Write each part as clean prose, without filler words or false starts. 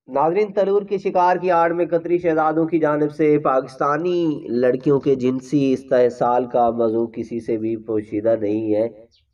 नाजरीन, तलूर के शिकार की आड़ में कतरी शहजादों की जानिब से पाकिस्तानी लड़कियों के जिनसी इस्तेहसाल का मौजू किसी से भी पोशीदा नहीं है।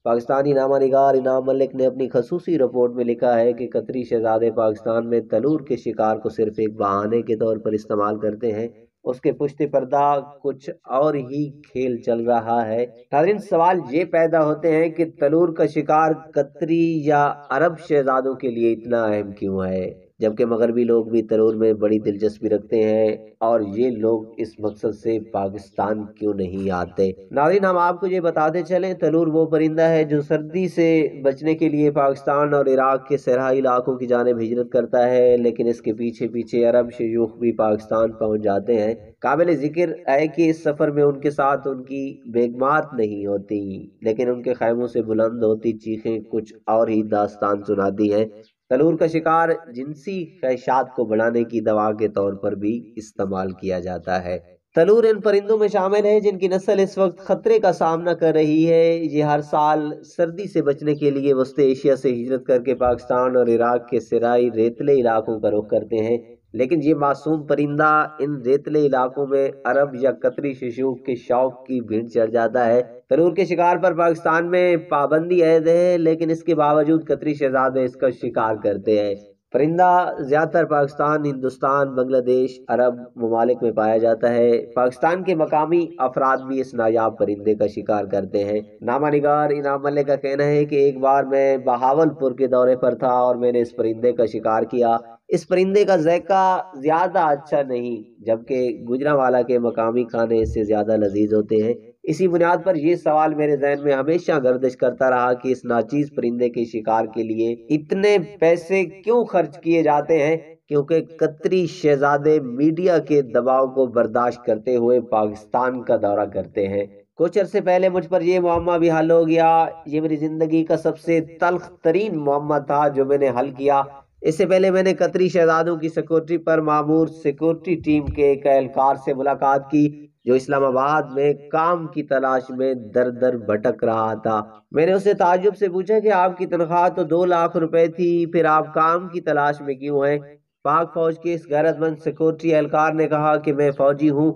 पाकिस्तानी नामा निगार इनाम मलिक ने अपनी खसूसी रिपोर्ट में लिखा है कि कतरी शहजादे पाकिस्तान में तलूर के शिकार को सिर्फ एक बहाने के तौर पर इस्तेमाल करते हैं। उसके पुश्त पर्दा कुछ और ही खेल चल रहा है। नाज़रीन, सवाल ये पैदा होते हैं कि तलूर का शिकार कतरी या अरब शहजादों के लिए इतना अहम क्यों है, जबकि मगरबी लोग भी तलूर में बड़ी दिलचस्पी रखते हैं, और ये लोग इस मकसद से पाकिस्तान क्यों नहीं आते। नाज़रीन, हम आपको ये बताते चलें, तलूर वो परिंदा है जो सर्दी से बचने के लिए पाकिस्तान और इराक के सरहदी इलाकों की जानिब हिजरत करता है, लेकिन इसके पीछे पीछे अरब शयूख भी पाकिस्तान पहुंच जाते हैं। काबिल जिक्र है कि इस सफर में उनके साथ उनकी बेगमात नहीं होती, लेकिन उनके खैमों से बुलंद होती चीखें कुछ और ही दास्तान सुनाती हैं। तलूर का शिकार जिनसी ख्वाहिशात को बढ़ाने की दवा के तौर पर भी इस्तेमाल किया जाता है। तलूर इन परिंदों में शामिल है जिनकी नस्ल इस वक्त खतरे का सामना कर रही है। ये हर साल सर्दी से बचने के लिए वस्त एशिया से हिजरत करके पाकिस्तान और इराक के सिराई रेतले इलाकों का रुख करते हैं, लेकिन ये मासूम परिंदा इन रेतले इलाकों में अरब या कतरी शिशु के शौक की भीड़ चढ़ जाता है। तनूर के शिकार पर पाकिस्तान में पाबंदी ऐद है, लेकिन इसके बावजूद कतरी शहजादे इसका शिकार करते हैं। परिंदा ज्यादातर पाकिस्तान, हिंदुस्तान, बांग्लादेश, अरब ममालिक में पाया जाता है। पाकिस्तान के मकामी अफराद भी इस नायाब परिंदे का शिकार करते हैं। नामा निगार इनाम मलिक का कहना है कि एक बार मैं बहावलपुर के दौरे पर था और मैंने इस परिंदे का शिकार किया। इस परिंदे का जायका ज्यादा अच्छा नहीं, जबकि गुजरांवाला के मकामी खाने इससे ज्यादा लजीज होते हैं। इसी बुनियाद पर यह सवाल मेरे जहन में हमेशा गर्दिश करता रहा कि इस नाचीज परिंदे के शिकार के लिए इतने पैसे क्यों खर्च किए जाते हैं, क्योंकि कतरी शहजादे मीडिया के दबाव को बर्दाश्त करते हुए पाकिस्तान का दौरा करते हैं। कुछ अरसे पहले मुझ पर यह मुअम्मा भी हल हो गया। ये मेरी जिंदगी का सबसे तल्ख तरीन मुअम्मा था जो मैंने हल किया। इससे पहले मैंने कतरी शहजादों की सिक्योरिटी पर मामूर सिक्योरिटी टीम के एक एहलकार से मुलाकात की जो इस्लामाबाद में काम की तलाश में दर दर भटक रहा था। मैंने उससे ताज्जुब से पूछा कि आपकी तनख्वाह तो 2 लाख रुपए थी, फिर आप काम की तलाश में क्यों हैं? पाक फौज के इस गैरतमंद सिक्योरिटी एहलकार ने कहा कि मैं फौजी हूँ,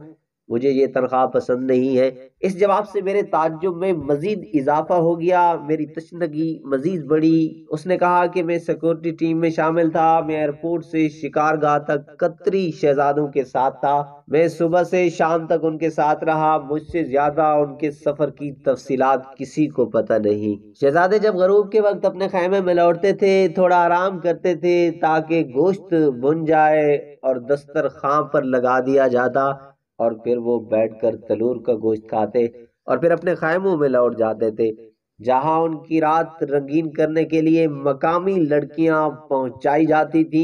मुझे ये तनख्वाह पसंद नहीं है। इस जवाब से मेरे ताज्जुब में मजीद इजाफा हो गया, मेरी तशनगी मजीद बढ़ी। उसने कहा कि मैं सिक्योरिटी टीम में शामिल था, मैं एयरपोर्ट से शिकारगाह तक कतरी शहजादों के साथ था, मैं सुबह से शाम तक उनके साथ रहा। मुझसे ज्यादा उनके सफर की तफसीलात किसी को पता नहीं। शहजादे जब गरूब के वक्त अपने खैमे में लौटते थे, थोड़ा आराम करते थे ताकि गोश्त भुन जाए और दस्तरखां पर लगा दिया जाता, और फिर वो बैठकर तलूर का गोश्त खाते और फिर अपने खैमों में लौट जाते थे, जहां उनकी रात रंगीन करने के लिए मकामी लड़कियां पहुंचाई जाती थी।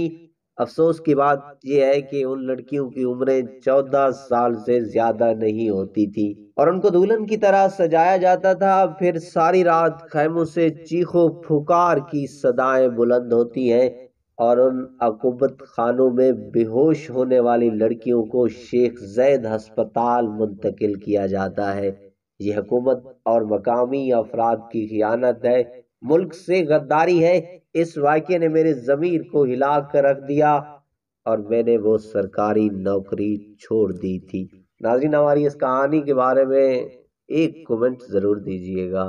अफसोस की बात यह है कि उन लड़कियों की उम्रें 14 साल से ज्यादा नहीं होती थी और उनको दुल्हन की तरह सजाया जाता था। फिर सारी रात खैमों से चीखों पुकार की सदाएं बुलंद होती हैं और उन अकुबत खानों में बेहोश होने वाली लड़कियों को शेख जैद अस्पताल मुंतकिल किया जाता है। ये हुकूमत और मकामी अफराद की खियानत है, मुल्क से गद्दारी है। इस वाक़े ने मेरे ज़मीर को हिला कर रख दिया और मैंने वो सरकारी नौकरी छोड़ दी थी। नाज़रीन, हमारी इस कहानी के बारे में एक कमेंट ज़रूर दीजिएगा।